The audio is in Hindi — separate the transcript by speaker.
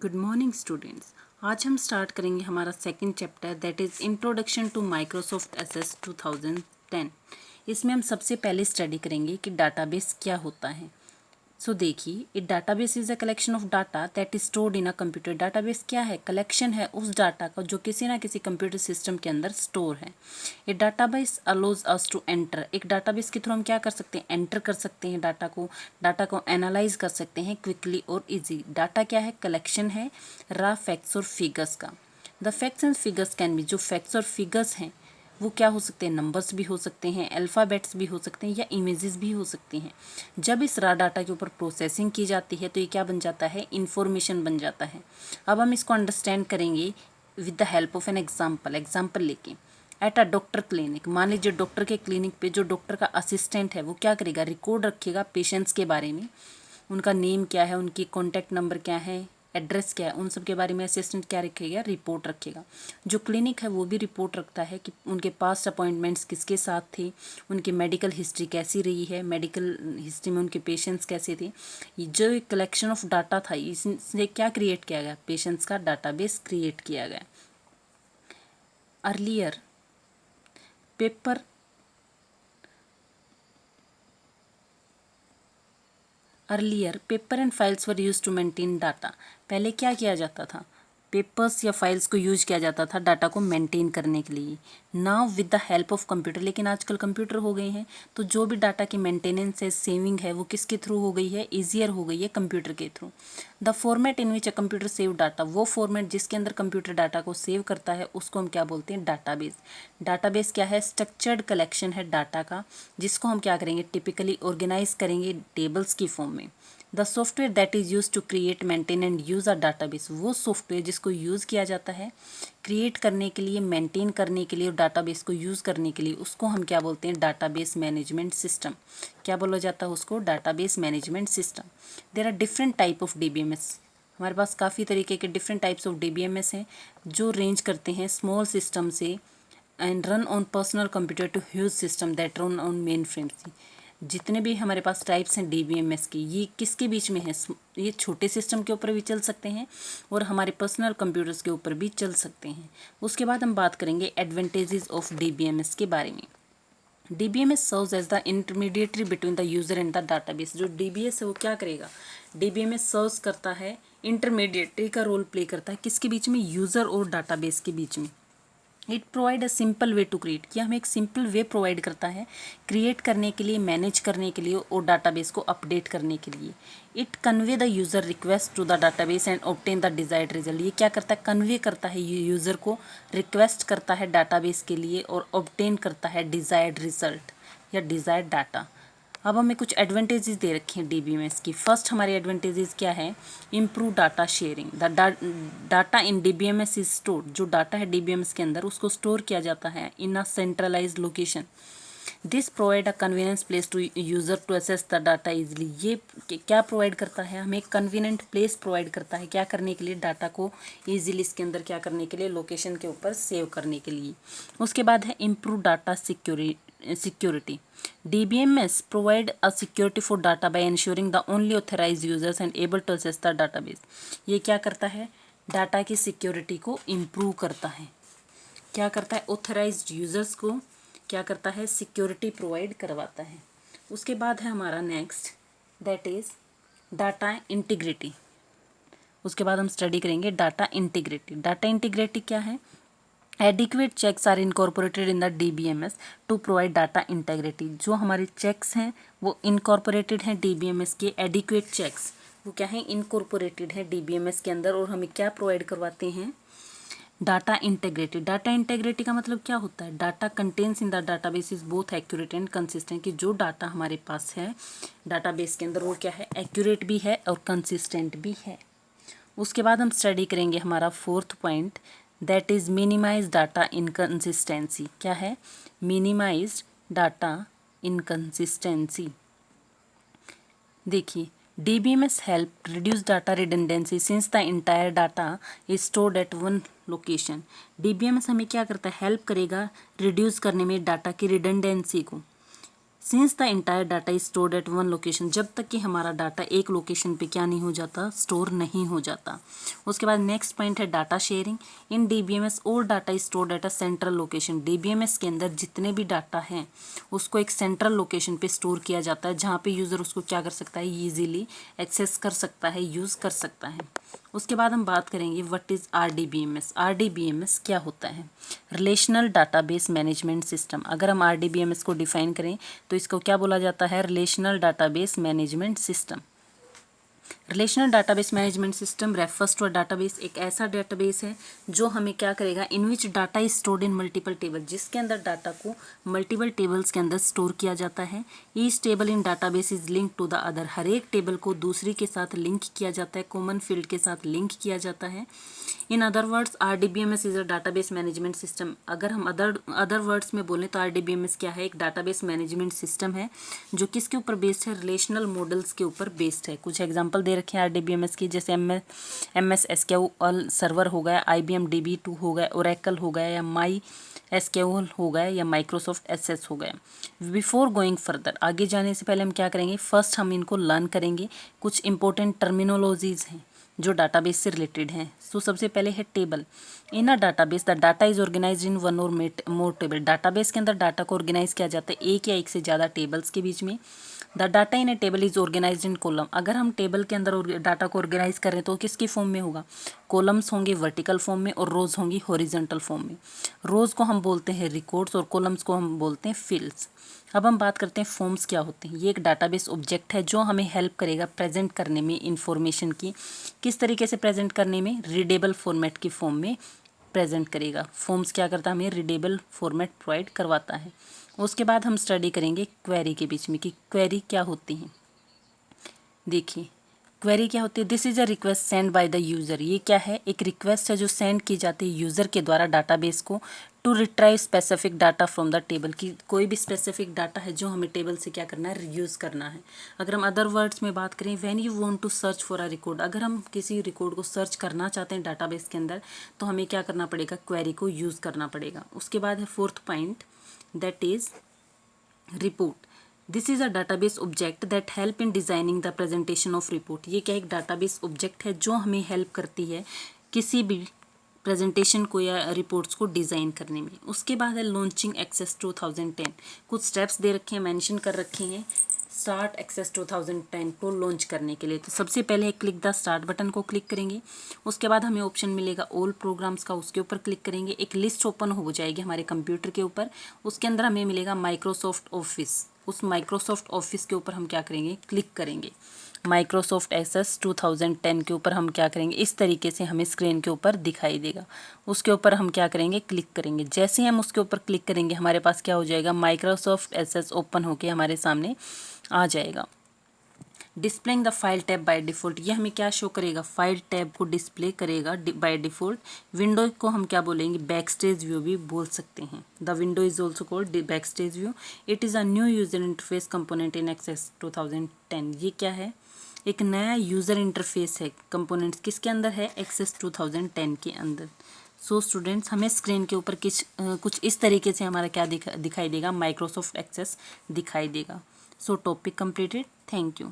Speaker 1: Good morning students. आज हम स्टार्ट करेंगे हमारा second chapter that is introduction to Microsoft SS 2010। इसमें हम सबसे पहले स्टडी करेंगे कि डाटाबेस क्या होता है। सो देखिए, a database is a collection of data that is stored in a computer. Database क्या है? कलेक्शन है उस डाटा का जो किसी ना किसी कंप्यूटर सिस्टम के अंदर स्टोर है। A database allows us to enter. एक डाटाबेस के थ्रू हम क्या कर सकते हैं? एंटर कर सकते हैं डाटा को एनालाइज कर सकते हैं क्विकली और इजी। डाटा क्या है? कलेक्शन है रा फैक्ट्स और फिगर्स का। The facts and figures can be, जो फैक्ट्स और फिगर्स हैं वो क्या हो सकते हैं? नंबर्स भी हो सकते हैं, अल्फ़ाबेट्स भी हो सकते हैं या इमेजेस भी हो सकती हैं। जब इस रा डाटा के ऊपर प्रोसेसिंग की जाती है तो ये क्या बन जाता है? इंफॉर्मेशन बन जाता है। अब हम इसको अंडरस्टैंड करेंगे with the help of an example लेके। एट अ डॉक्टर क्लिनिक, मान लीजिए डॉक्टर के क्लिनिक पे जो डॉक्टर का असिस्टेंट है वो क्या करेगा? रिकॉर्ड रखेगा पेशेंट्स के बारे में, उनका नेम क्या है, उनकी कॉन्टैक्ट नंबर क्या है, एड्रेस क्या है, उन सब के बारे में असिस्टेंट क्या रखेगा? रिपोर्ट रखेगा। जो क्लिनिक है वो भी रिपोर्ट रखता है कि उनके पास्ट अपॉइंटमेंट्स किसके साथ थे, उनकी मेडिकल हिस्ट्री कैसी रही है, मेडिकल हिस्ट्री में उनके पेशेंट्स कैसे थे। ये जो एक कलेक्शन ऑफ डाटा था इससे क्या क्रिएट किया गया? पेशेंट्स का डाटाबेस क्रिएट किया गया। Earlier paper paper and files were use to maintain data. पहले क्या किया जाता था? पेपर्स या फाइल्स को यूज किया जाता था डाटा को मेंटेन करने के लिए। Now with the help of computer, लेकिन आजकल कंप्यूटर हो गए हैं तो जो भी डाटा की मेंटेनेंस है, सेविंग है, वो किसके थ्रू हो गई है? ईजियर हो गई है कंप्यूटर के through. The format in which a computer save data, वो फॉर्मेट जिसके अंदर कंप्यूटर डाटा को सेव करता है उसको हम क्या बोलते हैं? डाटाबेस। डाटाबेस क्या है? स्ट्रक्चर्ड कलेक्शन है डाटा का जिसको हम क्या करेंगे? टिपिकली ऑर्गेनाइज करेंगे टेबल्स की फॉर्म में। The software that is use to create, maintain and use a database, वो सॉफ्टवेयर जिसको यूज़ किया जाता है क्रिएट करने के लिए, मेंटेन करने के लिए और डाटाबेस को यूज़ करने के लिए, उसको हम क्या बोलते हैं? Database management system. क्या बोला जाता है उसको? Database management system. There are different type of DBMS. हमारे पास काफ़ी तरीके के डिफरेंट टाइप्स ऑफ डीबीएमएस हैं जो रेंज करते हैं स्मॉल सिस्टम से and run on personal computer to huge system that run on mainframes. जितने भी हमारे पास टाइप्स हैं डीबीएमएस की, ये किसके बीच में है? ये छोटे सिस्टम के ऊपर भी चल सकते हैं और हमारे पर्सनल कंप्यूटर्स के ऊपर भी चल सकते हैं। उसके बाद हम बात करेंगे एडवांटेजेस ऑफ डीबीएमएस के बारे में। DBMS serves as the intermediatory between the user and the database. जो डीबीएस है वो क्या करेगा? डीबीएमएस सर्व्स करता है, इंटरमीडिएटरी का रोल प्ले करता है किसके बीच में? यूजर और डाटाबेस के बीच में। It provide a simple way to create, कि हमें एक सिंपल वे प्रोवाइड करता है क्रिएट करने के लिए, मैनेज करने के लिए और डाटाबेस को अपडेट करने के लिए। It convey the user request to the database and obtain the desired result. ये क्या करता है? कन्वे करता है, यूज़र को रिक्वेस्ट करता है डाटाबेस के लिए और ऑब्टेन करता है डिजायर्ड रिजल्ट या डिजायर्ड डाटा। अब हमें कुछ एडवांटेजेस दे रखे हैं डीबीएमएस की। फर्स्ट हमारे एडवांटेजेस क्या है? Improve data sharing. The data in DBMS is stored, जो डाटा है डीबीएमएस के अंदर उसको स्टोर किया जाता है in a centralized location. This provide a convenience place to user to access the data easily. ये क्या प्रोवाइड करता है? हमें एक कन्वीनियंट प्लेस प्रोवाइड करता है क्या करने के लिए? डाटा को ईजिली इसके अंदर क्या करने के लिए? लोकेशन के ऊपर सेव करने के लिए। उसके बाद है improve data security. DBMS provide a security for data by ensuring the only authorized users and able to access the database। ये क्या करता है? डाटा की सिक्योरिटी को इम्प्रूव करता है। क्या करता है? ऑथराइज्ड यूजर्स को क्या करता है? सिक्योरिटी प्रोवाइड करवाता है। उसके बाद है हमारा next that is data integrity. उसके बाद हम स्टडी करेंगे डाटा इंटीग्रिटी। डाटा इंटीग्रिटी क्या है? Adequate checks are incorporated in the DBMS to provide data integrity. जो हमारे चेक्स हैं वो इनकॉर्पोरेटेड हैं डीबीएमएस के। एडिक्वेट चेक्स वो क्या है? इनकॉर्पोरेटेड है डीबीएमएस के अंदर और हमें क्या प्रोवाइड करवाते हैं? Data integrity. डाटा इंटेग्रिटी का मतलब क्या होता है? Data contains in the database is both accurate and consistent, कि जो डाटा हमारे पास है डाटाबेस के अंदर वो क्या है? एक्यूरेट भी है और कंसिस्टेंट भी है। उसके बाद हम स्टडी करेंगे हमारा fourth point that is minimize data inconsistency. क्या है? Minimize data inconsistency. देखिए, DBMS help reduce data redundancy since the entire data is stored at one location. DBMS हमें क्या करता है? हेल्प करेगा रिड्यूस करने में डाटा की रिडंडेंसी को। Since the entire data is stored at one location, जब तक कि हमारा डाटा एक लोकेशन पे क्या नहीं हो जाता, स्टोर नहीं हो जाता। उसके बाद नेक्स्ट पॉइंट है डाटा शेयरिंग। इन डीबीएमएस और data is stored at a central location, DBMS के अंदर जितने भी डाटा हैं उसको एक सेंट्रल लोकेशन पे स्टोर किया जाता है, जहाँ पे यूज़र उसको क्या कर सकता है, ईजिली एक्सेस कर सकता है, यूज़ कर सकता है। उसके बाद हम बात करेंगे व्हाट इज़ आरडीबीएमएस। आरडीबीएमएस क्या होता है, रिलेशनल डाटाबेस मैनेजमेंट सिस्टम। अगर हम आरडीबीएमएस को डिफाइन करें तो इसको क्या बोला जाता है, relational database management system. Relational database management system refers to a database, एक ऐसा डाटाबेस है जो हमें क्या करेगा, in which data is stored in multiple table, जिसके अंदर डाटा को मल्टीपल टेबल्स के अंदर स्टोर किया जाता है। Each table in database is link to the other, हर एक टेबल को दूसरी के साथ लिंक किया जाता है, कॉमन फील्ड के साथ लिंक किया जाता है। In other words RDBMS is a database management system. अगर हम अदर वर्ड्स में बोलें तो आरडीबीएमएस क्या है, एक डाटाबेस मैनेजमेंट सिस्टम है जो किसके ऊपर बेस्ड है, रिलेशनल मॉडल्स के ऊपर बेस्ड है। कुछ एग्जांपल दे रखे हैं आरडीबीएमएस की, जैसे एमएस एसक्यूएल सर्वर हो गया, आईबीएम DB2 हो गया, ओरेकल हो गया, या माई एसक्यूएल हो गया, या माइक्रोसॉफ्ट एसएस हो गया। बिफोर गोइंग फर्दर, आगे जाने से पहले हम क्या करेंगे, फर्स्ट हम इनको लर्न करेंगे। कुछ इंपॉर्टेंट टर्मिनोलॉजीज हैं जो डाटाबेस से रिलेटेड हैं। सो सबसे पहले है table. In a database the data is organized in one or more table, database के अंदर डाटा को ऑर्गेनाइज किया जाता है एक या एक से ज़्यादा टेबल्स के बीच में। The data in a table is organized in column, अगर हम टेबल के अंदर डाटा को ऑर्गेनाइज कर रहे हैं तो किसकी फॉर्म में होगा, कॉलम्स होंगे वर्टिकल फॉर्म में और रोज होंगी हॉरिजॉन्टल फॉर्म में। रोज को हम बोलते हैं रिकॉर्ड्स और कॉलम्स को हम बोलते हैं फील्ड्स। अब हम बात करते हैं फॉर्म्स क्या होते हैं। ये एक डाटाबेस ऑब्जेक्ट है जो हमें हेल्प करेगा प्रेजेंट करने में इंफॉर्मेशन की। किस तरीके से प्रेजेंट करने में, रीडेबल फॉर्मेट की फॉर्म में प्रेजेंट करेगा। फॉर्म्स क्या करता है, हमें रीडेबल फॉर्मेट प्रोवाइड करवाता है। उसके बाद हम स्टडी करेंगे क्वेरी के बीच में कि क्वेरी क्या होती है। देखिए क्वेरी क्या होती है, this is a request send by the user, ये क्या है, एक रिक्वेस्ट है जो सेंड की जाती है यूज़र के द्वारा डाटाबेस को, to retrieve specific data from the table, की कोई भी स्पेसिफिक डाटा है जो हमें टेबल से क्या करना है, यूज़ करना है। अगर हम अदर वर्ड्स में बात करें, when you want to search for a record, अगर हम किसी रिकॉर्ड को सर्च करना चाहते हैं डाटाबेस के अंदर तो हमें क्या करना पड़ेगा, क्वेरी को यूज़ करना पड़ेगा। उसके बाद है fourth point, that is report. This is a database object that help in designing the presentation of report, ये क्या एक डाटाबेस ऑब्जेक्ट है जो हमें हेल्प करती है किसी भी प्रेजेंटेशन को या रिपोर्ट्स को डिज़ाइन करने में। उसके बाद है लॉन्चिंग एक्सेस 2010, कुछ स्टेप्स दे रखे हैं, मेंशन कर रखे हैं स्टार्ट एक्सेस 2010 को लॉन्च करने के लिए। तो सबसे पहले क्लिक द स्टार्ट बटन को क्लिक करेंगे। उसके बाद हमें ऑप्शन मिलेगा ऑल प्रोग्राम्स का, उसके ऊपर क्लिक करेंगे। एक लिस्ट ओपन हो जाएगी हमारे कंप्यूटर के ऊपर, उसके अंदर हमें मिलेगा माइक्रोसॉफ्ट ऑफिस। उस माइक्रोसॉफ्ट ऑफिस के ऊपर हम क्या करेंगे, क्लिक करेंगे। माइक्रोसॉफ्ट एक्सेस 2010 के ऊपर हम क्या करेंगे, इस तरीके से हमें स्क्रीन के ऊपर दिखाई देगा। उसके ऊपर हम क्या करेंगे, क्लिक करेंगे। जैसे ही हम उसके ऊपर क्लिक करेंगे हमारे पास क्या हो जाएगा, माइक्रोसॉफ्ट एक्सेस ओपन होके हमारे सामने आ जाएगा। Displaying the file tab by default, ये हमें क्या शो करेगा, फाइल टैब को डिस्प्ले करेगा बाय डिफ़ॉल्ट। विंडो को हम क्या बोलेंगे, बैकस्टेज व्यू भी बोल सकते हैं। The window is also called backstage view. It is a new user interface component in excess 2010, ये क्या है, एक नया यूज़र इंटरफेस है, कंपोनेंट्स किसके अंदर है, एक्सेस 2010 के अंदर। सो स्टूडेंट्स, हमें स्क्रीन के ऊपर कुछ इस तरीके से हमारा क्या दिखाई देगा, माइक्रोसॉफ्ट एक्सेस दिखाई देगा। सो टॉपिक कंप्लीटेड, थैंक यू।